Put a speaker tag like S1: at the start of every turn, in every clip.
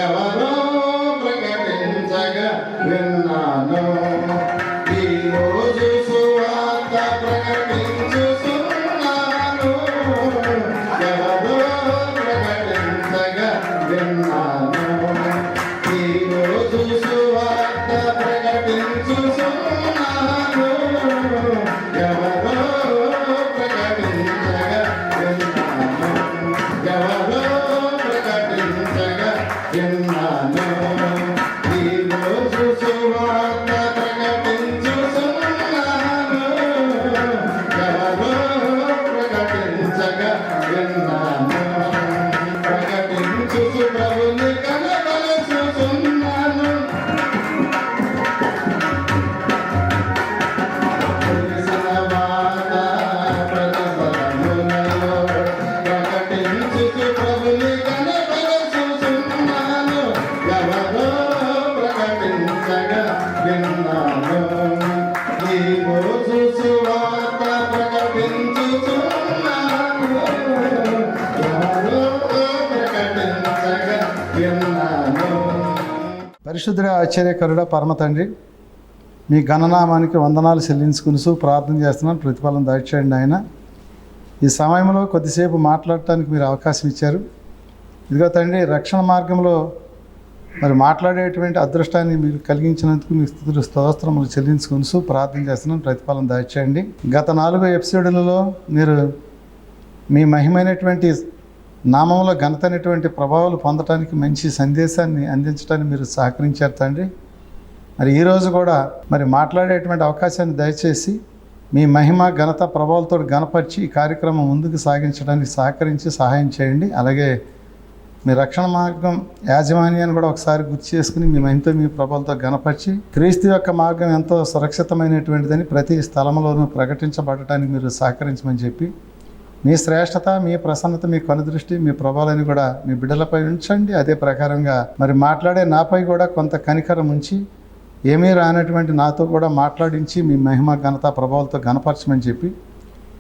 S1: ఎవరో ప్రకటించగా విన్నాను. ఈరోజు సువార్త ప్రకటించుచున్నాను. ఎవరో ప్రకటించగా విన్నాను. ఈరోజు సువార్త ప్రకటించుచున్నాను. ఎవరో ప్రకటించగా విన్నాను. ఎవరో ప్రకటించగా విన్నాను. ఈరోజు సువార్త ప్రకటించుచున్నాను. ఎవరో ప్రకటించగా విన్నాను. ప్రకటించుచు ప్రభుని కనబరచుచున్నాను. తెలిసిన మాట ప్రజలములలో ప్రకటించుచు ప్రభుని కనబరచుచున్నాను. ఎవరో ప్రకటించగా విన్నాను. ఈరోజు సువార్త ప్రకటించుచున్నాను. ఎవరో ప్రకటించగా విన్నాను.
S2: పరిశుద్ధుడ ఆశ్చర్యకరుడ పరమ తండ్రి, మీ ఘననామానికి వందనాలు చెల్లించుకుని ప్రార్థన చేస్తున్నాను. ప్రతిఫలం దయచేయండి ఆయన. ఈ సమయంలో కొద్దిసేపు మాట్లాడటానికి మీరు అవకాశం ఇచ్చారు. ఇదిగో తండ్రి, రక్షణ మార్గంలో మరి మాట్లాడేటువంటి అదృష్టాన్ని మీరు కలిగించినందుకు మీ స్తుతులు స్తోత్రములు చెల్లించుకుని ప్రార్థన చేస్తున్నాను. ప్రతిఫలం దయచేయండి. గత 4 ఎపిసోడులలో మీరు మీ మహిమైనటువంటి నామంలో ఘనతైనటువంటి ప్రభావాలు పొందటానికి మంచి సందేశాన్ని అందించడానికి మీరు సహకరించారు తండ్రి. మరి ఈరోజు కూడా మరి మాట్లాడేటువంటి అవకాశాన్ని దయచేసి మీ మహిమ ఘనత ప్రభావాలతో ఘనపరిచి ఈ కార్యక్రమం ముందుకు సాగించడానికి సహకరించి సహాయం చేయండి. అలాగే మీ రక్షణ మార్గం యాజమాన్యాన్ని కూడా ఒకసారి గుర్తు చేసుకుని మీ మహిమతో మీ ప్రభావాలతో ఘనపరిచి క్రీస్తు యొక్క మార్గం ఎంతో సురక్షితమైనటువంటిదని ప్రతి స్థలంలోనూ ప్రకటించబడటానికి మీరు సహకరించమని చెప్పి మీ శ్రేష్టత, మీ ప్రసన్నత, మీ కనుదృష్టి, మీ ప్రభావాలని కూడా మీ బిడ్డలపై ఉంచండి. అదే ప్రకారంగా మరి మాట్లాడే నాపై కూడా కొంత కనికరం ఉంచి ఏమీ రానటువంటి నాతో కూడా మాట్లాడించి మీ మహిమ ఘనత ప్రభావాలతో ఘనపరచమని చెప్పి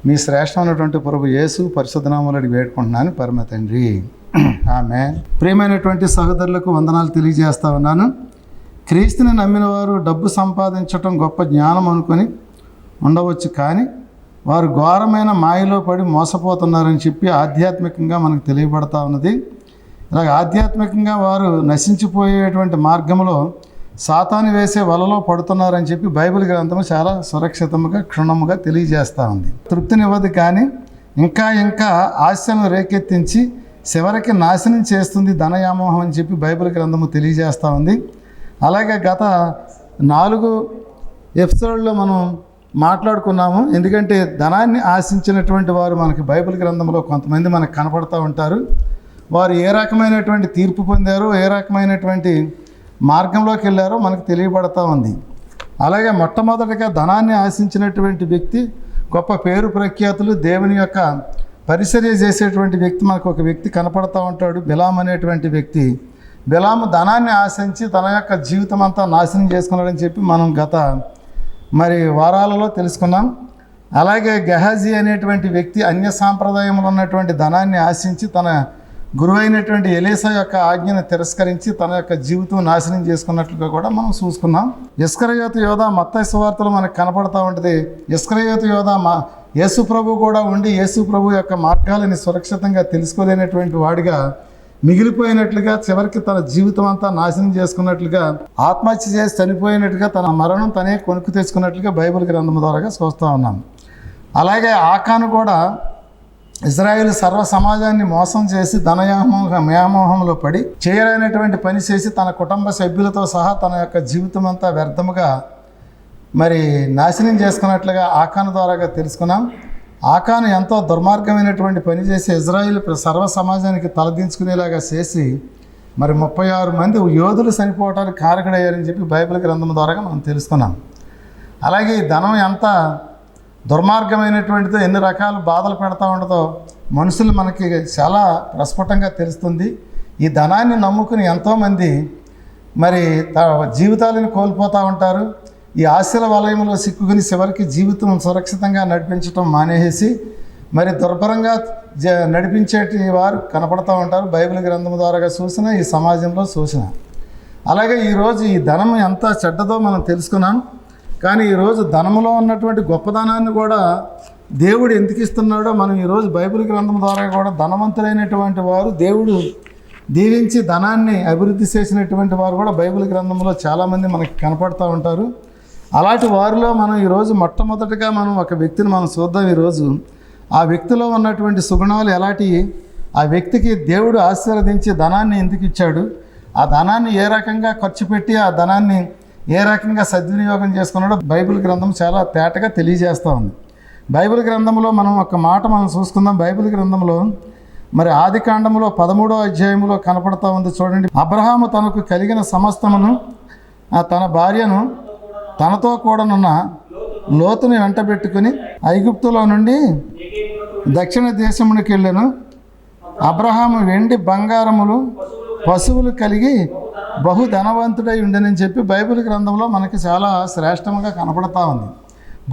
S2: మీ శ్రేష్టమైనటువంటి ప్రభు యేసు పరిశుద్ధ నామములో వేడుకుంటున్నాను పరమ తండ్రి. ఆమేన్. ప్రియమైనటువంటి సహోదరులకు వందనాలు తెలియజేస్తా ఉన్నాను. క్రీస్తుని నమ్మిన వారు డబ్బు సంపాదించటం గొప్ప జ్ఞానం అనుకొని ఉండవచ్చు, కానీ వారు ఘోరమైన మాయలో పడి మోసపోతున్నారని చెప్పి ఆధ్యాత్మికంగా మనకు తెలియబడతా ఉన్నది. ఇలాగ ఆధ్యాత్మికంగా వారు నశించిపోయేటువంటి మార్గంలో సాతాను వేసే వలలో పడుతున్నారని చెప్పి బైబిల్ గ్రంథము చాలా సురక్షితముగా క్షుణ్ణముగా తెలియజేస్తూ ఉంది. తృప్తినివ్వదు, కానీ ఇంకా ఇంకా ఆశను రేకెత్తించి చివరికి నాశనం చేస్తుంది ధనయామోహం అని చెప్పి బైబిల్ గ్రంథము తెలియజేస్తూ ఉంది. అలాగే గత 4 ఎపిసోడ్లో మనం మాట్లాడుకున్నాము. ఎందుకంటే ధనాన్ని ఆశించినటువంటి వారు మనకి బైబిల్ గ్రంథంలో కొంతమంది మనకు కనపడుతూ ఉంటారు. వారు ఏ రకమైనటువంటి తీర్పు పొందారో, ఏ రకమైనటువంటి మార్గంలోకి వెళ్ళారో మనకు తెలియబడతా ఉంది. అలాగే మొట్టమొదటిగా ధనాన్ని ఆశించినటువంటి వ్యక్తి, గొప్ప పేరు ప్రఖ్యాతులు, దేవుని యొక్క పరిచర్య చేసేటువంటి వ్యక్తి మనకు ఒక వ్యక్తి కనపడతా ఉంటాడు. బిలాము అనేటువంటి వ్యక్తి. బిలాము ధనాన్ని ఆశించి తన యొక్క జీవితం అంతా నాశనం చేసుకున్నాడని చెప్పి మనం గత మరి వారాలలో తెలుసుకున్నాం. అలాగే గెహాజీ అనేటువంటి వ్యక్తి అన్య సాంప్రదాయంలో ఉన్నటువంటి ధనాన్ని ఆశించి తన గురువైనటువంటి ఎలీషా యొక్క ఆజ్ఞను తిరస్కరించి తన యొక్క జీవితం నాశనం చేసుకున్నట్లుగా కూడా మనం చూసుకున్నాం. ఇస్కరియోతు యోధ మత్తయి సువార్తలో మనకు కనపడతా ఉంటుంది. ఇస్కరియోతు యోధ యేసు ప్రభు కూడా ఉండి యేసు ప్రభు యొక్క మార్గాలని సురక్షితంగా తెలుసుకోలేనటువంటి వాడిగా మిగిలిపోయినట్లుగా, చివరికి తన జీవితం అంతా నాశనం చేసుకున్నట్లుగా, ఆత్మహత్య చేసి చనిపోయినట్టుగా, తన మరణం తనే కొనుక్కు తెచ్చుకున్నట్లుగా బైబిల్ గ్రంథం ద్వారా చూస్తూ ఉన్నాం. అలాగే ఆకాను కూడా ఇజ్రాయేల్ సర్వ సమాజాన్ని మోసం చేసి వ్యామోహంలో పడి చేయలేనటువంటి పని చేసి తన కుటుంబ సభ్యులతో సహా తన యొక్క జీవితం అంతా వ్యర్థముగా మరి నాశనం చేసుకున్నట్లుగా ఆకాను ద్వారాగా తెలుసుకున్నాం. ఆకాను ఎంతో దుర్మార్గమైనటువంటి పని చేసి ఇజ్రాయేల్ సర్వ సమాజానికి తలదించుకునేలాగా చేసి మరి 36 మంది యోధులు చనిపోవడానికి కారకుడయ్యారని చెప్పి బైబిల్ గ్రంథం ద్వారా మనం తెలుసుకున్నాం. అలాగే ఈ ధనం ఎంత దుర్మార్గమైనటువంటిదో, ఎన్ని రకాల బాధలు పెడతా ఉండదో మనుషులు మనకి చాలా ప్రస్ఫుటంగా తెలుస్తుంది. ఈ ధనాన్ని నమ్ముకుని ఎంతోమంది మరి జీవితాలను కోల్పోతూ ఉంటారు. ఈ ఆశల వలయంలో సిక్కుకుని చివరికి జీవితం సురక్షితంగా నడిపించడం మానేసి మరి దుర్భరంగా నడిపించేటి వారు కనపడుతూ ఉంటారు. బైబిల్ గ్రంథం ద్వారా చూసిన ఈ సమాజంలో చూసిన. అలాగే ఈరోజు ఈ ధనం ఎంత చెడ్డదో మనం తెలుసుకున్నాం. కానీ ఈరోజు ధనములో ఉన్నటువంటి గొప్పదనాన్ని కూడా దేవుడు ఎందుకు ఇస్తున్నాడో మనం ఈరోజు బైబిల్ గ్రంథం ద్వారా కూడా ధనవంతులైనటువంటి వారు, దేవుడు దీవించి ధనాన్ని అభివృద్ధి చేసినటువంటి వారు కూడా బైబిల్ గ్రంథంలో చాలామంది మనకి కనపడుతూ ఉంటారు. అలాంటి వారిలో మనం ఈరోజు మొట్టమొదటిగా మనం ఒక వ్యక్తిని మనం చూద్దాం. ఈరోజు ఆ వ్యక్తిలో ఉన్నటువంటి సుగుణాలు ఎలాంటివి, ఆ వ్యక్తికి దేవుడు ఆశీర్వదించి ధనాన్ని ఎందుకు ఇచ్చాడు, ఆ ధనాన్ని ఏ రకంగా ఖర్చు పెట్టి ఆ ధనాన్ని ఏ రకంగా సద్వినియోగం చేసుకున్నాడో బైబిల్ గ్రంథం చాలా తేటగా తెలియజేస్తూ ఉంది. బైబిల్ గ్రంథంలో మనం ఒక మాట మనం చూసుకుందాం. బైబిల్ గ్రంథంలో మరి ఆదికాండంలో 13వ అధ్యాయంలో కనపడుతూ ఉంది. చూడండి, అబ్రహాము తనకు కలిగిన సమస్తమును తన భార్యను తనతో కూడానున్న లోతుని వెంటబెట్టుకుని ఐగుప్తులో నుండి దక్షిణ దేశమునికి వెళ్ళాను. అబ్రహాము వెండి బంగారములు పశువులు కలిగి బహు ధనవంతుడై ఉండనని చెప్పి బైబిల్ గ్రంథంలో మనకి చాలా శ్రేష్టంగా కనపడతా ఉంది.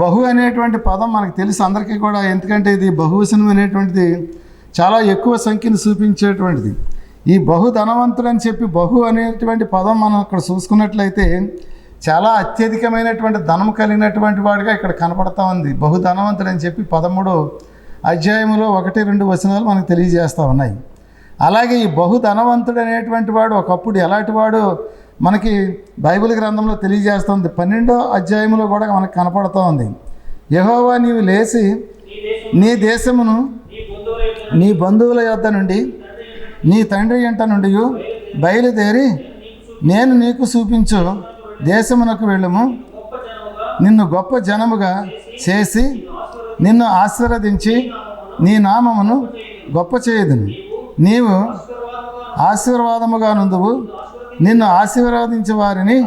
S2: బహు అనేటువంటి పదం మనకు తెలుసు అందరికీ కూడా, ఎందుకంటే ఇది బహువచనం అనేటువంటిది చాలా ఎక్కువ సంఖ్యను చూపించేటువంటిది. ఈ బహు ధనవంతుడు అని చెప్పి బహు అనేటువంటి పదం మనం అక్కడ చూసుకున్నట్లయితే చాలా అత్యధికమైనటువంటి ధనం కలిగినటువంటి వాడిగా ఇక్కడ కనపడతా ఉంది. బహు ధనవంతుడు అని చెప్పి 13వ అధ్యాయంలో 1-2 వచనాలు మనకు తెలియజేస్తూ ఉన్నాయి. అలాగే ఈ బహు ధనవంతుడు అనేటువంటి వాడు ఒకప్పుడు ఎలాంటి వాడు మనకి బైబిల్ గ్రంథంలో తెలియజేస్తుంది. 12వ అధ్యాయంలో కూడా మనకు కనపడుతూ ఉంది. యెహోవా నీవు లేచి నీ దేశమును నీ బంధువుల యొద్ద నుండి నీ తండ్రి ఇంట నుండి బయలుదేరి నేను నీకు చూపించు దేశమునకు వెళ్ళుము. నిన్ను గొప్ప జనముగా చేసి నిన్ను ఆశీర్వదించి నీ నామమును గొప్ప చేయుదును. నీవు ఆశీర్వాదముగా నుందువు. నిన్ను ఆశీర్వదించే వారిని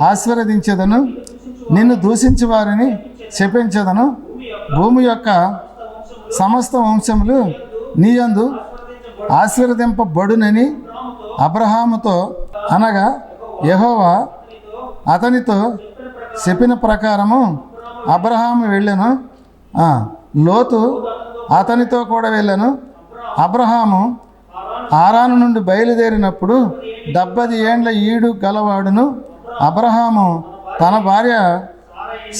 S2: ఆశీర్వదించేదను, నిన్ను దూషించే వారిని శపించదను. భూమి యొక్క సమస్త వంశములు నీయందు ఆశీర్వదింపబడునని అబ్రహాముతో అనగా యెహోవా అతనితో చెప్పిన ప్రకారము అబ్రహాము వెళ్ళెను. లోతు అతనితో కూడా వెళ్ళెను. అబ్రహాము హారాను నుండి బయలుదేరినప్పుడు 70 ఏండ్ల ఈడు గలవాడును. అబ్రహాము తన భార్య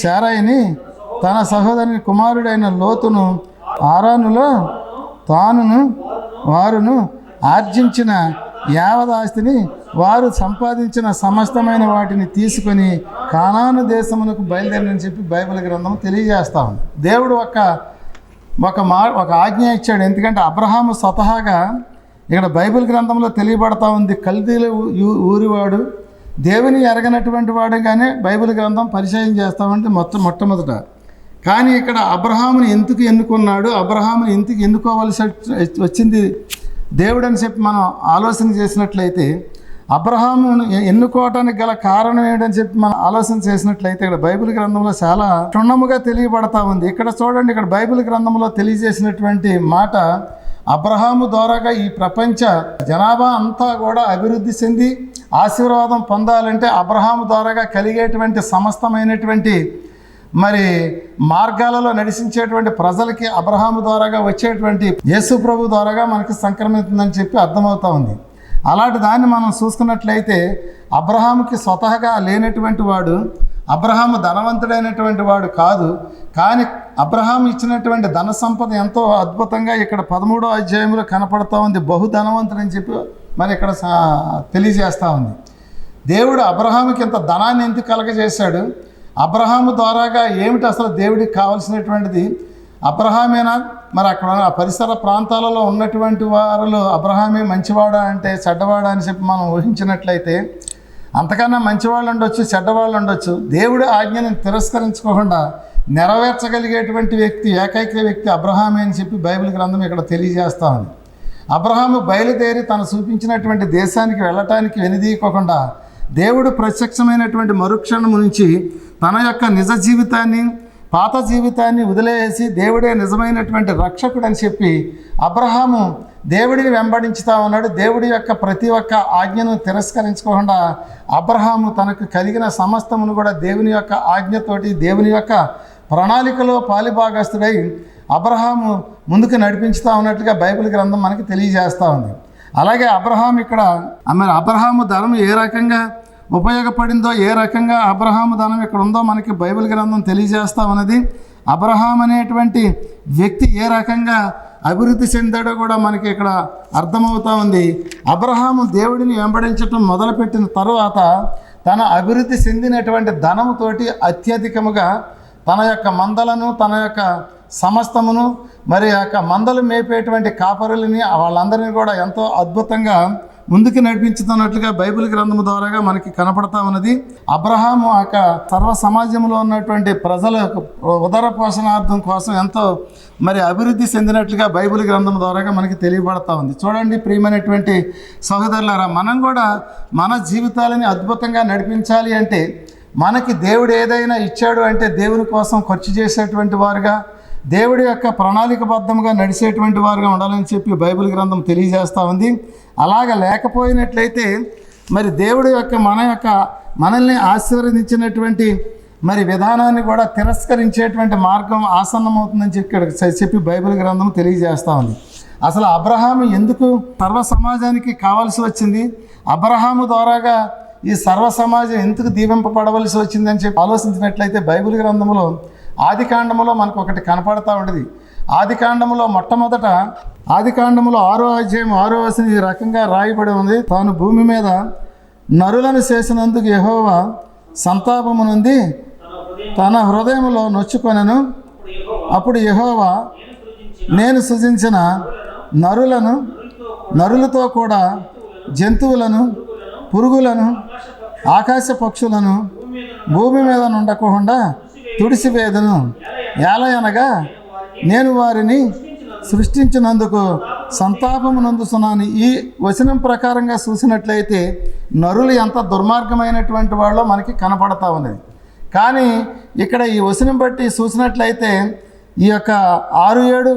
S2: శారయిని తన సహోదరుని కుమారుడైన లోతును హారానులో తానును వారును ఆర్జించిన యావదాస్తిని వారు సంపాదించిన సమస్తమైన వాటిని తీసుకొని కానాను దేశమునకు బయలుదేరని చెప్పి బైబిల్ గ్రంథం తెలియజేస్తా ఉంది. దేవుడు ఒక ఆజ్ఞ ఇచ్చాడు. ఎందుకంటే అబ్రహాము స్వతహాగా ఇక్కడ బైబిల్ గ్రంథంలో తెలియబడతా ఉంది. కల్దీల ఊరివాడు, దేవుని ఎరగనటువంటి వాడుగానే బైబిల్ గ్రంథం పరిచయం చేస్తామంటే మొట్టమొదట. కానీ ఇక్కడ అబ్రహాముని ఎందుకు ఎన్నుకున్నాడు, అబ్రహాముని ఎందుకు ఎన్నుకోవాల్సి వచ్చింది దేవుడు అని చెప్పి మనం ఆలోచన చేసినట్లయితే, అబ్రహామును ఎన్నుకోవటానికి గల కారణం ఏంటని చెప్పి మనం ఆలోచన చేసినట్లయితే ఇక్కడ బైబిల్ గ్రంథంలో చాలా క్షుణ్ణముగా తెలియబడతా ఉంది. ఇక్కడ చూడండి, ఇక్కడ బైబిల్ గ్రంథంలో తెలియజేసినటువంటి మాట, అబ్రహాము ద్వారాగా ఈ ప్రపంచ జనాభా అంతా కూడా అభివృద్ధి చెంది ఆశీర్వాదం పొందాలంటే అబ్రహాము ద్వారాగా కలిగేటువంటి సమస్తమైనటువంటి మరి మార్గాలలో నడిచించేటువంటి ప్రజలకి అబ్రహాము ద్వారాగా వచ్చేటువంటి యేసు ప్రభు ద్వారాగా మనకి సంక్రమిస్తుందని చెప్పి అర్థమవుతా ఉంది. అలాంటి దాన్ని మనం చూసుకున్నట్లయితే అబ్రహాముకి స్వతహాగా లేనటువంటి వాడు, అబ్రహాము ధనవంతుడైనటువంటి వాడు కాదు. కానీ అబ్రహాము ఇచ్చినటువంటి ధన సంపద ఎంతో అద్భుతంగా ఇక్కడ 13వ అధ్యాయంలో కనపడుతూ ఉంది. బహు ధనవంతుడని చెప్పి మరి ఇక్కడ తెలియజేస్తూ ఉంది. దేవుడు అబ్రహాముకి ఇంత ధనాన్ని ఎందుకు కలగజేశాడు, అబ్రహాము ద్వారాగా ఏమిటి అసలు దేవుడికి కావాల్సినటువంటిది, అబ్రహామేనా మరి అక్కడ ఆ పరిసర ప్రాంతాలలో ఉన్నటువంటి వారిలో అబ్రహామే మంచివాడా అంటే చెడ్డవాడా అని చెప్పి మనం ఊహించినట్లయితే అంతకన్నా మంచివాళ్ళు ఉండొచ్చు, చెడ్డవాళ్ళు ఉండొచ్చు. దేవుడి ఆజ్ఞను తిరస్కరించుకోకుండా నెరవేర్చగలిగేటువంటి వ్యక్తి, ఏకైక వ్యక్తి అబ్రహామే అని చెప్పి బైబిల్ గ్రంథం ఇక్కడ తెలియజేస్తా ఉంది. అబ్రహాము బయలుదేరి తను చూపించినటువంటి దేశానికి వెళ్ళటానికి వెనుదీయకోకుండా దేవుడు ప్రత్యక్షమైనటువంటి మరుక్షణం నుంచి తన యొక్క నిజ జీవితాన్ని, పాత జీవితాన్ని వదిలేసి దేవుడే నిజమైనటువంటి రక్షకుడు అని చెప్పి అబ్రహాము దేవుడిని వెంబడించుతా ఉన్నాడు. దేవుడి యొక్క ప్రతి ఒక్క ఆజ్ఞను తిరస్కరించుకోకుండా అబ్రహాము తనకు కలిగిన సమస్తమును కూడా దేవుని యొక్క ఆజ్ఞతోటి, దేవుని యొక్క ప్రణాళికలో పాలిభాగస్తుడై అబ్రహాము ముందుకు నడిపించుతూ ఉన్నట్లుగా బైబిల్ గ్రంథం మనకి తెలియజేస్తూ ఉంది. అలాగే అబ్రహాం ఇక్కడ మరి అబ్రహాము ధనం ఏ రకంగా ఉపయోగపడిందో, ఏ రకంగా అబ్రహాము ధనం ఇక్కడ ఉందో మనకి బైబిల్ గ్రంథం తెలియజేస్తూ ఉన్నది. అబ్రహాం అనేటువంటి వ్యక్తి ఏ రకంగా అభివృద్ధి చెందాడో కూడా మనకి ఇక్కడ అర్థమవుతూ ఉంది. అబ్రహాము దేవుడిని వెంబడించటం మొదలుపెట్టిన తరువాత తన అభివృద్ధి చెందినటువంటి ధనముతోటి అత్యధికముగా తన యొక్క మందలను, తన యొక్క సమస్తమును, మరి యొక్క మందలు మేపేటువంటి కాపరులని వాళ్ళందరినీ కూడా ఎంతో అద్భుతంగా ముందుకు నడిపించుతున్నట్లుగా బైబిల్ గ్రంథము ద్వారాగా మనకి కనపడతా ఉన్నది. అబ్రహాము యొక్క సర్వ సమాజంలో ఉన్నటువంటి ప్రజల ఉదర పోషణార్థం కోసం ఎంతో మరి అభివృద్ధి చెందినట్లుగా బైబిల్ గ్రంథం ద్వారాగా మనకి తెలియబడతా ఉంది. చూడండి ప్రియమైనటువంటి సహోదరులారా, మనం కూడా మన జీవితాలని అద్భుతంగా నడిపించాలి అంటే మనకి దేవుడు ఏదైనా ఇచ్చాడు అంటే దేవుని కోసం ఖర్చు చేసేటువంటి వారుగా, దేవుడి యొక్క ప్రణాళికబద్ధంగా నడిచేటువంటి వారుగా ఉండాలని చెప్పి బైబిల్ గ్రంథం తెలియజేస్తూ ఉంది. అలాగ లేకపోయినట్లయితే మరి దేవుడి యొక్క మనల్ని ఆశీర్వదించినటువంటి మరి విధానాన్ని కూడా తిరస్కరించేటువంటి మార్గం ఆసన్నమవుతుందని చెప్పి బైబిల్ గ్రంథం తెలియజేస్తూ ఉంది. అసలు అబ్రహాము ఎందుకు సర్వ సమాజానికి కావాల్సి వచ్చింది, అబ్రహాము ద్వారాగా ఈ సర్వ సమాజం ఎందుకు దీవింపబడవలసి వచ్చిందని చెప్పి ఆలోచించినట్లయితే బైబిల్ గ్రంథంలో ఆది కాండములో మనకు ఒకటి కనపడతా ఉంటుంది. ఆది కాండములో మొట్టమొదట ఆది కాండములో 6వ అధ్యాయం 6వ వచనం ఈ రకంగా రాయబడి ఉంది. తాను భూమి మీద నరులను చేసినందుకు యెహోవా సంతాపము నుండి తన హృదయములో నొచ్చుకొనెను. అప్పుడు యెహోవా నేను సృజించిన నరులతో కూడా జంతువులను, పురుగులను, ఆకాశ పక్షులను భూమి మీద నుండకుండా తుడిసివేదను. ఏలయనగా నేను వారిని సృష్టించినందుకు సంతాపము నందుతున్నాను. ఈ వచనం ప్రకారంగా చూసినట్లయితే నరులు ఎంత దుర్మార్గమైనటువంటి వాళ్ళో మనకి కనపడతా ఉన్నది. కానీ ఇక్కడ ఈ వచనం బట్టి చూసినట్లయితే ఈ యొక్క 6-7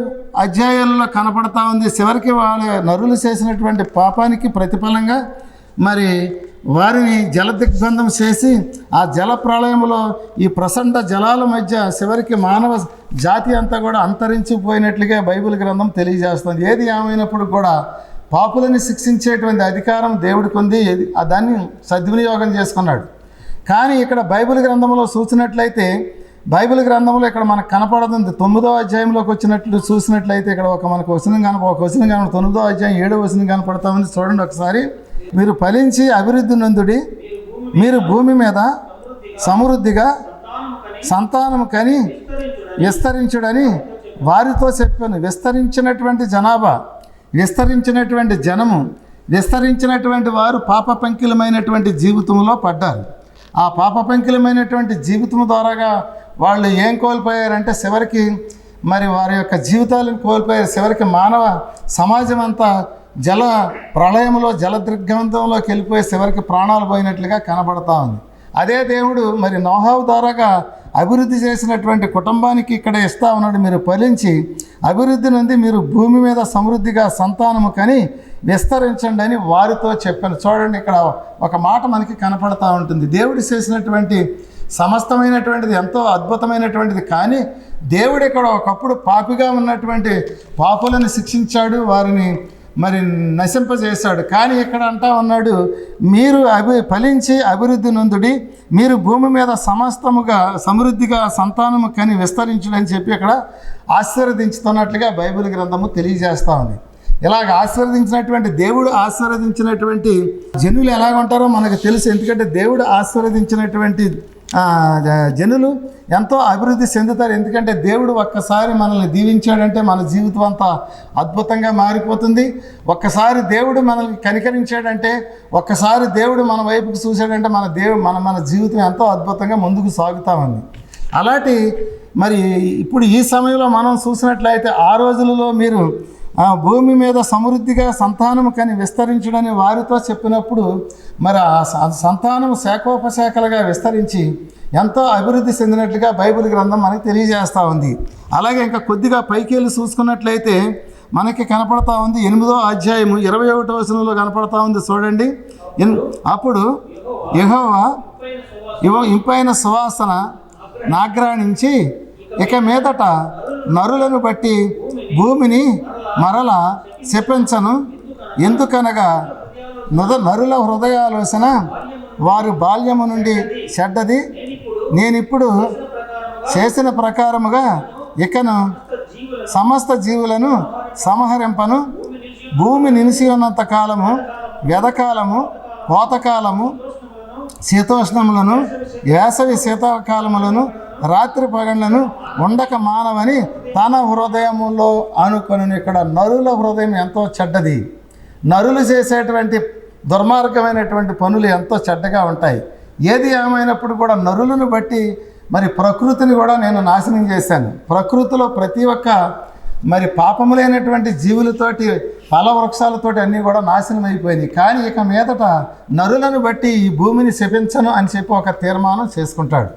S2: అధ్యాయాలలో కనపడతా ఉంది. చివరికి వాళ్ళ నరులు చేసినటువంటి పాపానికి ప్రతిఫలంగా మరి వారిని జల దిగ్బంధం చేసి ఆ జల ప్రళయంలో ఈ ప్రచండ జలాల మధ్య చివరికి మానవ జాతి అంతా కూడా అంతరించిపోయినట్లుగా బైబిల్ గ్రంథం తెలియజేస్తుంది. ఏది ఏమైనప్పుడు కూడా పాపులని శిక్షించేటువంటి అధికారం దేవుడికి ఉంది, దాన్ని సద్వినియోగం చేసుకున్నాడు. కానీ ఇక్కడ బైబిల్ గ్రంథంలో చూసినట్లయితే బైబిల్ గ్రంథంలో ఇక్కడ మనకు కనపడుతుంది. 9వ అధ్యాయంలోకి వచ్చినట్లు చూసినట్లయితే ఇక్కడ మనకు వచనం 9వ అధ్యాయం 7వ వచనం కనపడతా ఉంది. చూడండి ఒకసారి. మీరు ఫలించి అభివృద్ధి నందుడి, మీరు భూమి మీద సమృద్ధిగా సంతానము కని విస్తరించుడని వారితో చెప్పాను. విస్తరించినటువంటి జనాభా, విస్తరించినటువంటి జనము, విస్తరించినటువంటి వారు పాపపంకిలమైనటువంటి జీవితంలో పడ్డారు. ఆ పాపపంకిలమైనటువంటి జీవితం ద్వారాగా వాళ్ళు ఏం కోల్పోయారంటే చివరికి మరి వారి యొక్క జీవితాలను కోల్పోయారు. చివరికి మానవ సమాజం అంతా జల ప్రళయంలో, జల దిగ్బంధంలోకి వెళ్ళిపోయి చివరికి ప్రాణాలు పోయినట్లుగా కనబడతా ఉంది. అదే దేవుడు మరి నోహావు ద్వారాగా అభివృద్ధి చేసినటువంటి కుటుంబానికి ఇక్కడ ఇస్తా ఉన్నాడు. మీరు ఫలించి అభివృద్ధి నుండి మీరు భూమి మీద సమృద్ధిగా సంతానము కని విస్తరించండి అని వారితో చెప్పాను. చూడండి, ఇక్కడ ఒక మాట మనకి కనపడతా ఉంటుంది. దేవుడు చేసినటువంటి సమస్తమైనటువంటిది ఎంతో అద్భుతమైనటువంటిది. కానీ దేవుడు ఇక్కడ ఒకప్పుడు పాపిగా ఉన్నటువంటి పాపులను శిక్షించాడు, వారిని మరి నశింపజేశాడు. కానీ ఇక్కడ అంటా ఉన్నాడు, మీరు ఫలించి అభివృద్ధి నొందుడి, మీరు భూమి మీద సమస్తముగా సమృద్ధిగా సంతానము కని విస్తరించుడని చెప్పి ఇక్కడ ఆశీర్వదించుతున్నట్లుగా బైబిల్ గ్రంథము తెలియజేస్తూ ఉంది. ఇలాగ ఆశీర్వదించినటువంటి దేవుడు ఆశీర్వదించినటువంటి జనులు ఎలాగ ఉంటారో మనకు తెలుసు. ఎందుకంటే దేవుడు ఆశీర్వదించినటువంటి జనులు ఎంతో అభివృద్ధి చెందుతారు. ఎందుకంటే దేవుడు ఒక్కసారి మనల్ని దీవించాడంటే మన జీవితం అంతా అద్భుతంగా మారిపోతుంది. ఒక్కసారి దేవుడు మనల్ని కనికరించాడంటే, ఒక్కసారి దేవుడు మన వైపుకి చూశాడంటే మన జీవితం ఎంతో అద్భుతంగా ముందుకు సాగుతామండి. అలాంటి మరి ఇప్పుడు ఈ సమయంలో మనం చూసినట్లయితే ఆ రోజులలో మీరు భూమి మీద సమృద్ధిగా సంతానము కని విస్తరించుడని వారితో చెప్పినప్పుడు మరి ఆ సంతానము శాఖోపశాఖలుగా విస్తరించి ఎంతో అభివృద్ధి చెందినట్లుగా బైబిల్ గ్రంథం మనకి తెలియజేస్తూ ఉంది. అలాగే ఇంకా కొద్దిగా పైకి వెళ్ళి చూసుకున్నట్లయితే మనకి కనపడతా ఉంది. 8వ అధ్యాయము 21వ వచనంలో కనపడతా ఉంది. చూడండి. అప్పుడు యెహోవా ఇంపైన సువాసన నాగ్రాణించి ఇక మీదట నరులను బట్టి భూమిని మరల శపించను. ఎందుకనగా నరుల హృదయాలోచన వారి బాల్యము నుండి చెడ్డది. నేనిప్పుడు చేసిన ప్రకారముగా ఇకను సమస్త జీవులను సంహరింపను. భూమి నిలిచి ఉన్నంత కాలము వ్యధకాలము, కోతకాలము, శీతోష్ణములను, వేసవి శీతాకాలములను, రాత్రి పగళ్లను ఉండక మానవని తన హృదయములో అనుకొను. ఇక్కడ నరుల హృదయం ఎంతో చెడ్డది. నరులు చేసేటువంటి దుర్మార్గమైనటువంటి పనులు ఎంతో చెడ్డగా ఉంటాయి. ఏది ఏమైనప్పుడు కూడా నరులను బట్టి మరి ప్రకృతిని కూడా నేను నాశనం చేశాను. ప్రకృతిలో ప్రతి ఒక్క మరి పాపములైనటువంటి జీవులతోటి ఫల వృక్షాలతోటి అన్నీ కూడా నాశనం అయిపోయినాయి. కానీ ఇక మీదట నరులను బట్టి ఈ భూమిని శపించను అని చెప్పి ఒక తీర్మానం చేసుకుంటాడు.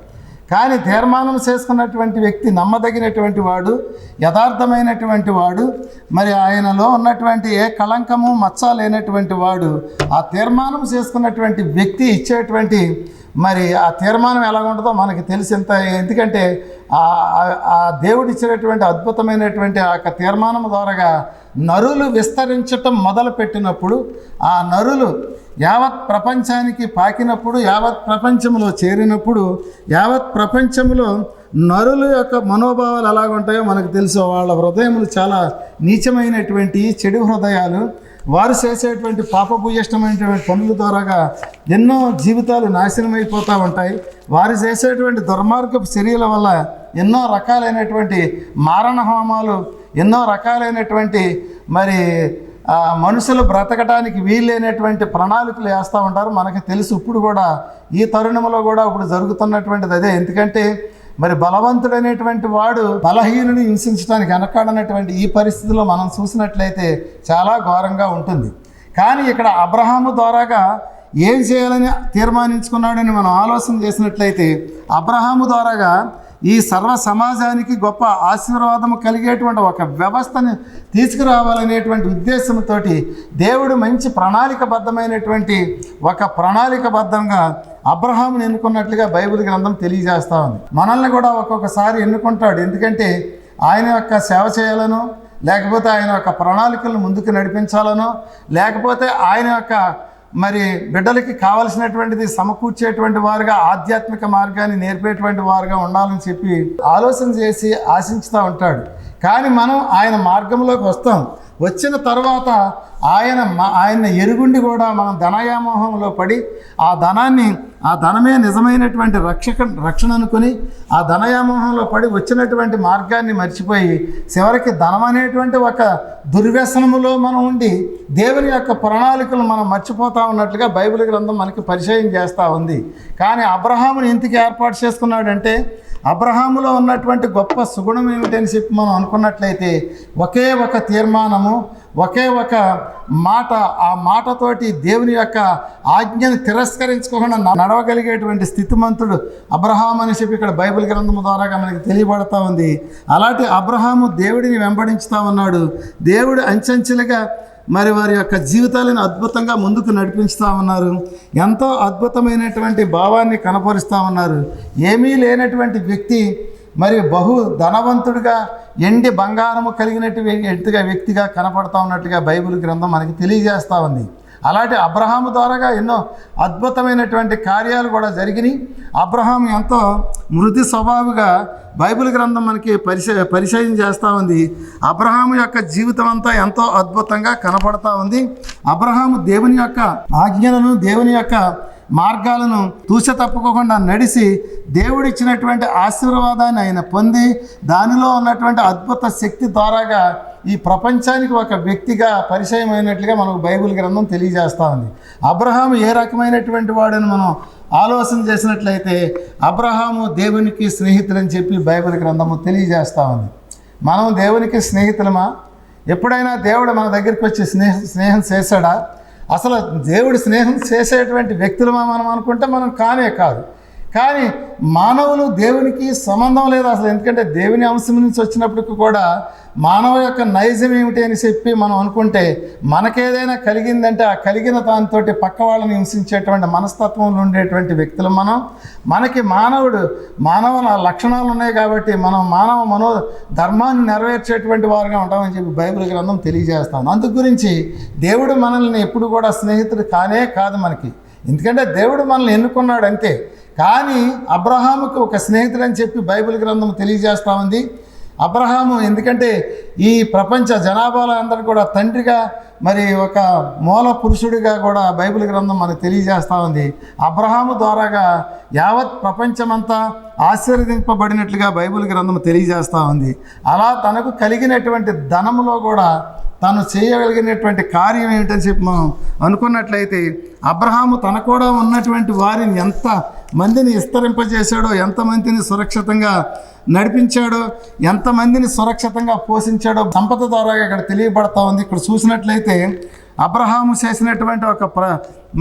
S2: కానీ తీర్మానం చేసుకున్నటువంటి వ్యక్తి నమ్మదగినటువంటి వాడు, యథార్థమైనటువంటి వాడు, మరి ఆయనలో ఉన్నటువంటి ఏ కళంకము మచ్చ లేనటువంటి వాడు. ఆ తీర్మానం చేసుకున్నటువంటి వ్యక్తి ఇచ్చేటువంటి మరి ఆ తీర్మానం ఎలా ఉంటుందో మనకి తెలిసింత. ఎందుకంటే ఆ దేవుడు ఇచ్చినటువంటి అద్భుతమైనటువంటి ఆ యొక్క తీర్మానం ద్వారాగా నరులు విస్తరించటం మొదలుపెట్టినప్పుడు, ఆ నరులు యావత్ ప్రపంచానికి పాకినప్పుడు, యావత్ ప్రపంచంలో చేరినప్పుడు, యావత్ ప్రపంచంలో నరుల యొక్క మనోభావాలు ఎలాగుంటాయో మనకు తెలుసు. వాళ్ళ హృదయములు చాలా నీచమైనటువంటి చెడు హృదయాలు. వారు చేసేటువంటి పాపభూయిష్టమైనటువంటి పనుల ద్వారాగా ఎన్నో జీవితాలు నాశనం అయిపోతూ ఉంటాయి. వారు చేసేటువంటి దుర్మార్గపు చర్యల వల్ల ఎన్నో రకాలైనటువంటి మారణ హోమాలు, ఎన్నో రకాలైనటువంటి మరి మనుషులు బ్రతకడానికి వీలైనటువంటి ప్రణాళికలు వేస్తూ ఉంటారు. మనకి తెలుసు. ఇప్పుడు కూడా ఈ తరుణంలో కూడా ఇప్పుడు జరుగుతున్నటువంటిది అదే. ఎందుకంటే మరి బలవంతుడైనటువంటి వాడు బలహీనుని హింసించడానికి వెనకాడనటువంటి ఈ పరిస్థితిలో మనం చూసినట్లయితే చాలా ఘోరంగా ఉంటుంది. కానీ ఇక్కడ అబ్రహాము ద్వారాగా ఏం చేయాలని తీర్మానించుకున్నాడని మనం ఆలోచన చేసినట్లయితే, అబ్రహాము ద్వారాగా ఈ సర్వ సమాజానికి గొప్ప ఆశీర్వాదము కలిగేటువంటి ఒక వ్యవస్థని తీసుకురావాలనేటువంటి ఉద్దేశంతో దేవుడు మంచి ప్రణాళికబద్ధమైనటువంటి ఒక ప్రణాళికబద్ధంగా అబ్రహాముని ఎన్నుకున్నట్లుగా బైబిల్ గ్రంథం తెలియజేస్తూ ఉంది. మనల్ని కూడా ఒక్కొక్కసారి ఎన్నుకుంటాడు. ఎందుకంటే ఆయన యొక్క సేవ చేయాలనో, లేకపోతే ఆయన యొక్క ప్రణాళికలను ముందుకు నడిపించాలనో, లేకపోతే ఆయన యొక్క మరి బిడ్డలకి కావలసినటువంటిది సమకూర్చేటువంటి వారుగా, ఆధ్యాత్మిక మార్గాన్ని నేర్పేటువంటి వారుగా ఉండాలని చెప్పి ఆలోచన చేసి ఆశించుతూ ఉంటాడు. కానీ మనం ఆయన మార్గంలోకి వస్తాం. వచ్చిన తర్వాత ఆయన ఎరుగుండి కూడా మనం ధనయామోహంలో పడి ఆ ధనమే నిజమైనటువంటి రక్షణ అనుకుని ఆ ధనయామోహంలో పడి వచ్చినటువంటి మార్గాన్ని మర్చిపోయి చివరికి ధనం అనేటువంటి ఒక దుర్వ్యసనములో మనం ఉండి దేవుని యొక్క ప్రణాళికలు మనం మర్చిపోతూ ఉన్నట్లుగా బైబిల్ గ్రంథం మనకి పరిచయం చేస్తూ ఉంది. కానీ అబ్రహాముని ఎందుకు ఏర్పాటు చేసుకున్నాడంటే, అబ్రహాములో ఉన్నటువంటి గొప్ప సుగుణం ఏమిటని చెప్పి మనం అనుకున్నట్లయితే, ఒకే ఒక తీర్మానము, ఒకే ఒక మాట, ఆ మాటతోటి దేవుని యొక్క ఆజ్ఞను తిరస్కరించుకోకుండా నడవగలిగేటువంటి స్థితిమంతుడు అబ్రహాము అని చెప్పి ఇక్కడ బైబిల్ గ్రంథం ద్వారా మనకి తెలియబడతా ఉంది. అలాంటి అబ్రహాము దేవుడిని వెంబడించుతూ ఉన్నాడు. దేవుడు అంచెంచెలుగా మరి వారి యొక్క జీవితాలను అద్భుతంగా ముందుకు నడిపిస్తూ ఉన్నారు. ఎంతో అద్భుతమైనటువంటి భావాన్ని కనపరుస్తూ ఉన్నారు. ఏమీ లేనటువంటి వ్యక్తి మరి బహు ధనవంతుడిగా, ఎండి బంగారము కలిగినట్టుగా వ్యక్తిగా కనపడతా ఉన్నట్టుగా బైబిల్ గ్రంథం మనకి తెలియజేస్తూ ఉంది. అలాంటి అబ్రహాము ద్వారాగా ఎన్నో అద్భుతమైనటువంటి కార్యాలు కూడా జరిగినాయి. అబ్రహాం ఎంతో మృదు స్వభావిగా బైబిల్ గ్రంథం మనకి పరిచయం చేస్తూ ఉంది. అబ్రహాము యొక్క జీవితం అంతా ఎంతో అద్భుతంగా కనపడతా ఉంది. అబ్రహాము దేవుని యొక్క ఆజ్ఞలను, దేవుని యొక్క మార్గాలను తూచ తప్పుకోకుండా నడిచి దేవుడిచ్చినటువంటి ఆశీర్వాదాన్ని ఆయన పొంది దానిలో ఉన్నటువంటి అద్భుత శక్తి ద్వారాగా ఈ ప్రపంచానికి ఒక వ్యక్తిగా పరిచయం అయినట్లుగా మనకు బైబిల్ గ్రంథం తెలియజేస్తూ ఉంది. అబ్రహాము ఏ రకమైనటువంటి వాడని మనం ఆలోచన చేసినట్లయితే, అబ్రహాము దేవునికి స్నేహితులని చెప్పి బైబిల్ గ్రంథము తెలియజేస్తూ ఉంది. మనం దేవునికి స్నేహితులమా? ఎప్పుడైనా దేవుడు మన దగ్గరికి వచ్చి స్నేహం చేశాడా? అసలు దేవుడు స్నేహం చేసేటువంటి వ్యక్తులమా మనం అనుకుంటే మనం కానే కాదు. కానీ మానవులు దేవునికి సంబంధం లేదు అసలు. ఎందుకంటే దేవుని అంశం నుంచి వచ్చినప్పటికీ కూడా మానవ యొక్క నైజం ఏమిటి అని చెప్పి మనం అనుకుంటే మనకేదైనా కలిగిందంటే ఆ కలిగిన దానితో పక్క వాళ్ళని హింసించేటువంటి మనస్తత్వంలో ఉండేటువంటి వ్యక్తులు మనం. మనకి మానవ లక్షణాలు ఉన్నాయి కాబట్టి మనం మానవ ధర్మాన్ని నెరవేర్చేటువంటి వారుగా ఉంటామని చెప్పి బైబిల్ గ్రంథం తెలియజేస్తాం. అందు గురించి దేవుడు మనల్ని ఎప్పుడు కూడా స్నేహితుడు కాదు మనకి. ఎందుకంటే దేవుడు మనల్ని ఎన్నుకున్నాడు అంతే. కానీ అబ్రహాముకు ఒక స్నేహితుడు అని చెప్పి బైబిల్ గ్రంథం తెలియజేస్తూ ఉంది. అబ్రహాము ఎందుకంటే ఈ ప్రపంచ జనాభాలో అందరూ కూడా తండ్రిగా మరి ఒక మూల పురుషుడిగా కూడా బైబిల్ గ్రంథం మనకు తెలియజేస్తూ ఉంది. అబ్రహాము ద్వారాగా యావత్ ప్రపంచమంతా ఆశీర్వదింపబడినట్లుగా బైబిల్ గ్రంథం తెలియజేస్తూ ఉంది. అలా తనకు కలిగినటువంటి ధనములో కూడా తను చేయగలిగినటువంటి కార్యం ఏమిటని చెప్పి మనం అనుకున్నట్లయితే అబ్రహాము తన కూడా ఉన్నటువంటి వారిని ఎంత మందిని విస్తరింపజేశాడో, ఎంతమందిని సురక్షితంగా నడిపించాడో, ఎంతమందిని సురక్షితంగా పోషించాడో సంపద ద్వారా ఇక్కడ తెలియబడతా ఉంది. ఇక్కడ చూసినట్లయితే అబ్రహాము చేసినటువంటి ఒక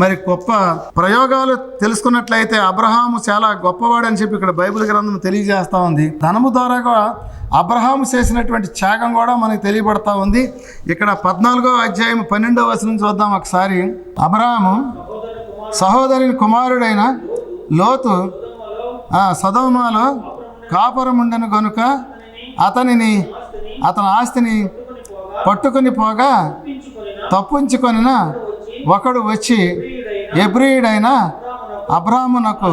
S2: మరి గొప్ప ప్రయోగాలు తెలుసుకున్నట్లయితే అబ్రహాము చాలా గొప్పవాడని చెప్పి ఇక్కడ బైబిల్ గ్రంథం తెలియజేస్తూ ఉంది. ధనము ద్వారాగా అబ్రహాము చేసినటువంటి త్యాగం కూడా మనకు తెలియబడతా ఉంది. ఇక్కడ 14వ అధ్యాయం 12వ వచనం చూద్దాం ఒకసారి. అబ్రహాము సహోదరుని కుమారుడైన లోతు సదోమలో కాపురముండెను గనుక అతని ఆస్తిని పట్టుకుని పోగా తప్పించుకొనిన ఒకడు వచ్చి ఎబ్రీయుడైన అబ్రాహామునకు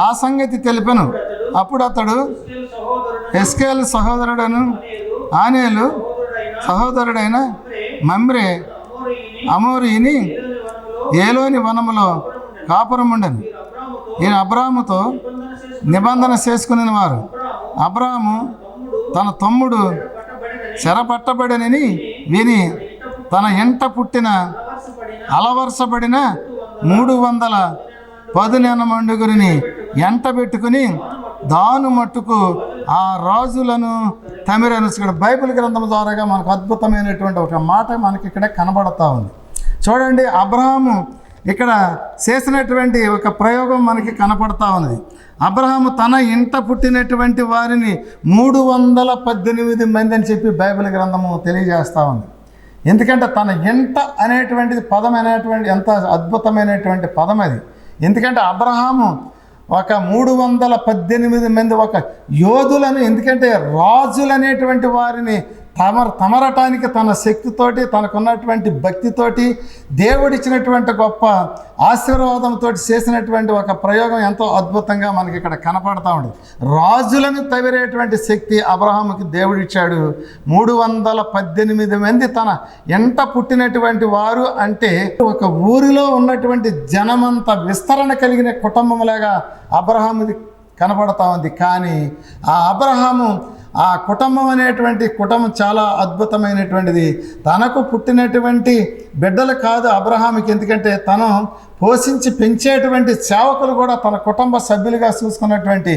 S2: ఆ సంగతి తెలిపెను. అప్పుడు అతడు ఎస్కేల్ సహోదరుడను ఆనేలు సహోదరుడైన మమ్రే అమోరీని ఏలోని వనములో కాపురముండెను. ఈయన అబ్రాహాముతో నిబంధన చేసుకుని వారు. అబ్రాహాము తన తమ్ముడు చెరపట్టబడనని విని తన ఎంట పుట్టిన అలవరసబడిన 310 మండుగురిని ఎంట పెట్టుకుని దాను మట్టుకు ఆ రాజులను తమిరను. ఇక్కడ బైబిల్ గ్రంథం ద్వారాగా మనకు అద్భుతమైనటువంటి ఒక మాట మనకి ఇక్కడ కనబడతా ఉంది. చూడండి, అబ్రహాము ఇక్కడ చేసినటువంటి ఒక ప్రయోగం మనకి కనపడతా ఉన్నది. అబ్రహాము తన ఇంట పుట్టినటువంటి వారిని 318 మంది అని చెప్పి బైబిల్ గ్రంథము తెలియజేస్తూ ఉంది. ఎందుకంటే తన ఇంట అనేటువంటిది పదం అనేటువంటి ఎంత అద్భుతమైనటువంటి పదం అది. ఎందుకంటే అబ్రహాము ఒక 318 మంది ఒక యోధులను, ఎందుకంటే రాజులు అనేటువంటి వారిని తమరటానికి తన శక్తితోటి, తనకున్నటువంటి భక్తితోటి, దేవుడిచ్చినటువంటి గొప్ప ఆశీర్వాదంతో చేసినటువంటి ఒక ప్రయోగం ఎంతో అద్భుతంగా మనకి ఇక్కడ కనపడతా ఉండేది. రాజులను తవిరేటువంటి శక్తి అబ్రహాముకి దేవుడిచ్చాడు. 318 మంది తన ఎంట పుట్టినటువంటి వారు అంటే ఒక ఊరిలో ఉన్నటువంటి జనమంత విస్తరణ కలిగిన కుటుంబంలాగా అబ్రహాముది కనపడతా ఉంది. కానీ ఆ అబ్రహాము ఆ కుటుంబం అనేటువంటి కుటుంబం చాలా అద్భుతమైనటువంటిది. తనకు పుట్టినటువంటి బిడ్డలు కాదు అబ్రహాముకి, ఎందుకంటే తను పోషించి పెంచేటువంటి సేవకులు కూడా తన కుటుంబ సభ్యులుగా చూసుకున్నటువంటి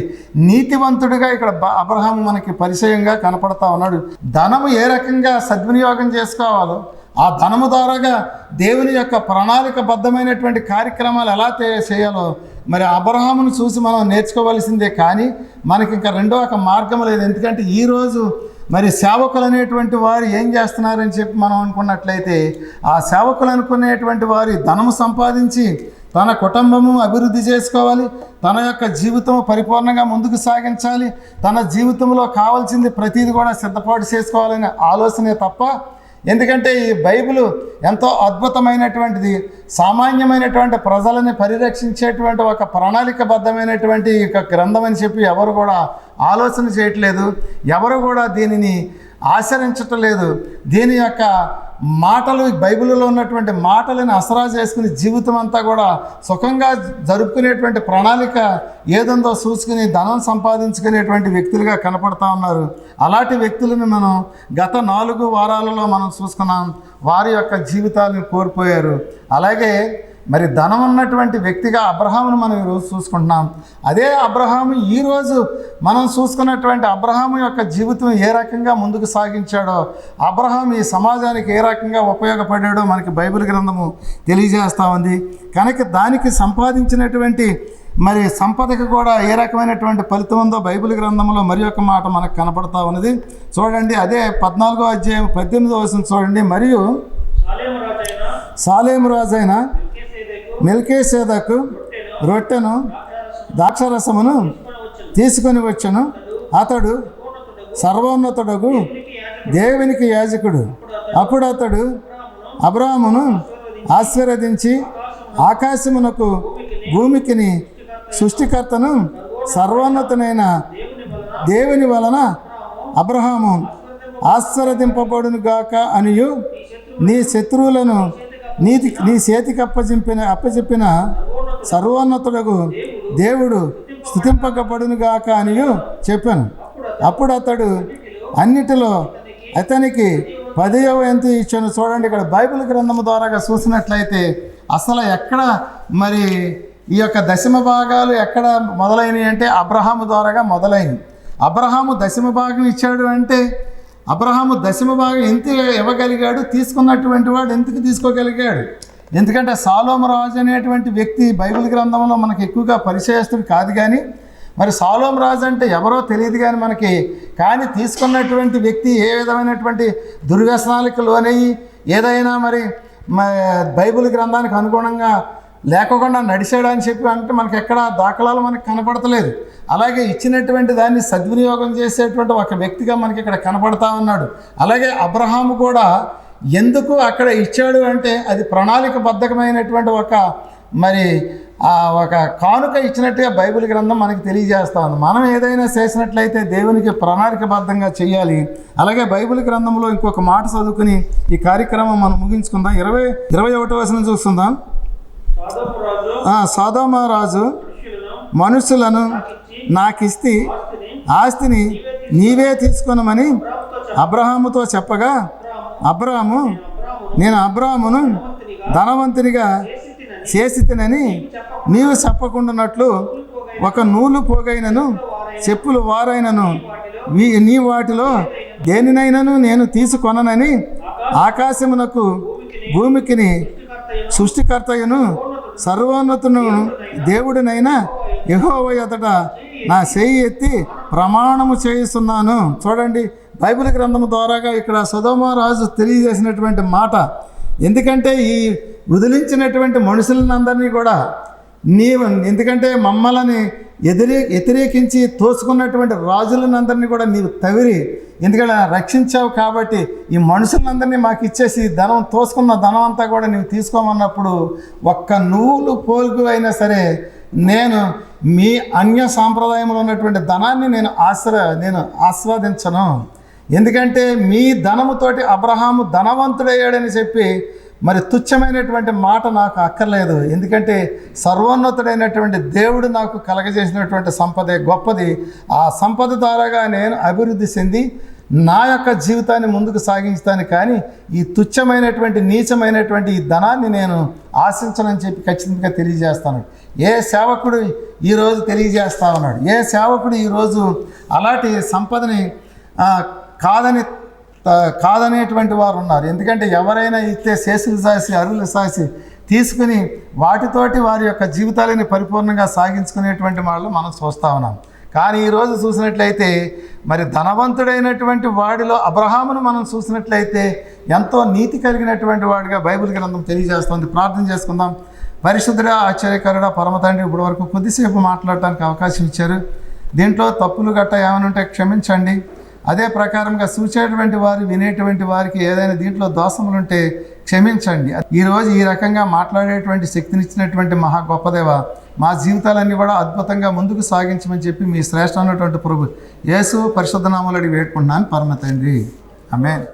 S2: నీతివంతుడిగా ఇక్కడ అబ్రహాము మనకి పరిచయంగా కనపడతా ఉన్నాడు. ధనము ఏ రకంగా సద్వినియోగం చేసుకోవాలో, ఆ ధనము ద్వారాగా దేవుని యొక్క ప్రణాళికబద్ధమైనటువంటి కార్యక్రమాలు ఎలా చేయాలో మరి అబ్రహామును చూసి మనం నేర్చుకోవలసిందే. కానీ మనకి ఇంకా రెండో ఒక మార్గం లేదు. ఎందుకంటే ఈరోజు మరి సేవకులు అనేటువంటి వారు ఏం చేస్తున్నారని చెప్పి మనం అనుకున్నట్లయితే, ఆ సేవకులు అనుకునేటువంటి వారి ధనము సంపాదించి తన కుటుంబము అభివృద్ధి చేసుకోవాలి, తన యొక్క జీవితం పరిపూర్ణంగా ముందుకు సాగించాలి, తన జీవితంలో కావాల్సింది ప్రతిదీ కూడా సిద్ధపాటు చేసుకోవాలనే ఆలోచనే తప్ప, ఎందుకంటే ఈ బైబిల్ ఎంతో అద్భుతమైనటువంటిది. సామాన్యమైనటువంటి ప్రజలని పరిరక్షించేటువంటి ఒక ప్రణాళికబద్ధమైనటువంటి ఒక గ్రంథం అని చెప్పి ఎవరు కూడా ఆలోచన చేయట్లేదు, ఎవరు కూడా దీనిని ఆచరించటం లేదు. దీని యొక్క మాటలు, బైబిల్లో ఉన్నటువంటి మాటలను అసరా చేసుకుని జీవితం అంతా కూడా సుఖంగా జరుపుకునేటువంటి ప్రణాళిక ఏదందో చూసుకుని ధనం సంపాదించుకునేటువంటి వ్యక్తులుగా కనపడతా ఉన్నారు. అలాంటి వ్యక్తులను మనం గత 4 వారాలలో మనం చూసుకున్నాం. వారి యొక్క జీవితాలను కోల్పోయారు. అలాగే మరి ధనం ఉన్నటువంటి వ్యక్తిగా అబ్రహామును మనం ఈరోజు చూసుకుంటున్నాం. అదే అబ్రహాము ఈరోజు మనం చూసుకున్నటువంటి అబ్రహాము యొక్క జీవితం ఏ రకంగా ముందుకు సాగించాడో, అబ్రహాం ఈ సమాజానికి ఏ రకంగా ఉపయోగపడాడో మనకి బైబిల్ గ్రంథము తెలియజేస్తూ ఉంది. కనుక దానికి సంపాదించినటువంటి మరి సంపదకి కూడా ఏ రకమైనటువంటి ఫలితం ఉందో బైబిల్ గ్రంథంలో మరి ఒక మాట మనకు కనపడతా ఉన్నది. చూడండి, అదే 14వ అధ్యాయం 18వ వచనం చూడండి. మరియు సాలేము రాజైన మెల్కీసెదెకు రొట్టెను ద్రాక్షరసమును తీసుకొని వచ్చెను. అతడు సర్వోన్నతుడగు దేవునికి యాజకుడు. అప్పుడు అతడు అబ్రాహామును ఆశీర్వదించి ఆకాశమునకు భూమికిని సృష్టికర్తను సర్వోన్నతునైన దేవుని వలన అబ్రహాము ఆశీర్వదింపబడును గాక అనియు, నీ శత్రువులను నీ చేతికి అప్పచెప్పిన సర్వోన్నతుడగు దేవుడు స్తుతింపబడును గాక అనియు చెప్పాను. అప్పుడు అతడు అన్నిటిలో అతనికి 10వ వంతు ఇచ్చాను. చూడండి, ఇక్కడ బైబిల్ గ్రంథము ద్వారా చూసినట్లయితే అసలు ఎక్కడ మరి ఈ యొక్క దశమ భాగాలు ఎక్కడ మొదలైనవి అంటే అబ్రహాము ద్వారాగా మొదలైంది. అబ్రహాము దశమ భాగం ఇచ్చాడు అంటే అబ్రహాము దశమ భాగం ఎంత ఇవ్వగలిగాడు, తీసుకున్నటువంటి వాడు ఎందుకు తీసుకోగలిగాడు? ఎందుకంటే సొలొమోను రాజు అనేటువంటి వ్యక్తి బైబిల్ గ్రంథంలో మనకు ఎక్కువగా పరిచయస్తుడు కాదు. కానీ మరి సొలొమోను రాజు అంటే ఎవరో తెలియదు కానీ మనకి, కానీ తీసుకున్నటువంటి వ్యక్తి ఏ విధమైనటువంటి దుర్వ్యసనాలకు లోనయ్యి ఏదైనా మరి బైబిల్ గ్రంథానికి అనుగుణంగా లేకుండా నడిచాడు అని చెప్పి అంటే మనకి ఎక్కడ దాఖలాలు మనకు కనపడతలేదు. అలాగే ఇచ్చినటువంటి దాన్ని సద్వినియోగం చేసేటువంటి ఒక వ్యక్తిగా మనకి ఇక్కడ కనపడతా ఉన్నాడు. అలాగే అబ్రహాము కూడా ఎందుకు అక్కడ ఇచ్చాడు అంటే అది ప్రణాళికబద్ధమైనటువంటి ఒక కానుక ఇచ్చినట్టుగా బైబిల్ గ్రంథం మనకి తెలియజేస్తా ఉంది. మనం ఏదైనా చేసినట్లయితే దేవునికి ప్రణాళికబద్ధంగా చేయాలి. అలాగే బైబిల్ గ్రంథంలో ఇంకొక మాట చదువుకుని ఈ కార్యక్రమం మనం ముగించుకుందాం. 21వ వచనం చూస్తుందాం. సొదొమ రాజు మనుషులను నాకిస్తి ఆస్తిని నీవే తీసుకొనమని అబ్రహాముతో చెప్పగా, అబ్రాము నేను అబ్రామును ధనవంతునిగా చేసితినని నీవు చెప్పకుండానట్లు ఒక నూలు పోగైనను చెప్పులు వారైనను నీ వాటిలో దేనినైనను నేను తీసుకొననని ఆకాశమునకు భూమికిని సృష్టికర్తయును సర్వోన్నతును దేవుడినైనా యెహోవా ఎదుట నా చెయ్యి ఎత్తి ప్రమాణము చేయిస్తున్నాను. చూడండి, బైబిల్ గ్రంథం ద్వారాగా ఇక్కడ సొదొమ రాజు తెలియజేసినటువంటి మాట. ఎందుకంటే ఈ వదిలించినటువంటి మనుషులందరినీ కూడా ఎందుకంటే మమ్మల్ని వ్యతిరేకించి తోసుకున్నటువంటి రాజులందరినీ కూడా నీవు తవిరి ఎందుకంటే రక్షించావు కాబట్టి ఈ మనుషులందరినీ మాకు ఇచ్చేసి ధనం తోసుకున్న ధనం అంతా కూడా నీవు తీసుకోమన్నప్పుడు ఒక్క నూలు పోల్కు అయినా సరే నేను మీ అన్య సాంప్రదాయంలో ఉన్నటువంటి ధనాన్ని నేను ఆస్వాదించను. ఎందుకంటే మీ ధనముతోటి అబ్రహాము ధనవంతుడయ్యాడని చెప్పి మరి తుచ్చమైనటువంటి మాట నాకు అక్కర్లేదు. ఎందుకంటే సర్వోన్నతుడైనటువంటి దేవుడు నాకు కలగజేసినటువంటి సంపదే గొప్పది. ఆ సంపద ద్వారాగా నేను అభివృద్ధి చెంది నా యొక్క జీవితాన్ని ముందుకు సాగించుతాను. కానీ ఈ తుచ్చమైనటువంటి నీచమైనటువంటి ఈ ధనాన్ని నేను ఆశించనని చెప్పి ఖచ్చితంగా తెలియజేస్తాను. ఏ సేవకుడు ఈరోజు తెలియజేస్తా ఉన్నాడు? ఏ సేవకుడు ఈరోజు అలాంటి సంపదని కాదనేటువంటి వారు ఉన్నారు? ఎందుకంటే ఎవరైనా ఇస్తే శేషులు సాసి అరువులు సాసి తీసుకుని వాటితోటి వారి యొక్క జీవితాలని పరిపూర్ణంగా సాగించుకునేటువంటి వాళ్ళు మనం చూస్తూ ఉన్నాం. కానీ ఈరోజు చూసినట్లయితే మరి ధనవంతుడైనటువంటి వాడిలో అబ్రహామును మనం చూసినట్లయితే ఎంతో నీతి కలిగినటువంటి వాడిగా బైబిల్ గ్రంథం తెలియజేస్తుంది. ప్రార్థన చేసుకుందాం. పరిశుద్ధుడా, ఆశ్చర్యకరుడా, పరమ తండ్రి, ఇప్పటి వరకు కొద్దిసేపు మాట్లాడటానికి అవకాశం ఇచ్చారు. దీంట్లో తప్పులు గట్ట ఏమైనా ఉంటే క్షమించండి. అదే ప్రకారంగా చూసేటువంటి వారు వినేటువంటి వారికి ఏదైనా దీంట్లో దోషములుంటే క్షమించండి. ఈరోజు ఈ రకంగా మాట్లాడేటువంటి శక్తినిచ్చినటువంటి మహా గొప్పదేవ, మా జీవితాలన్నీ కూడా అద్భుతంగా ముందుకు సాగించమని చెప్పి మీ శ్రేష్టమైనటువంటి ప్రభు యేసు పరిశుద్ధ నామములో అడిగి వేడుకుంటున్నాను పరమ తండ్రి. ఆమేన్.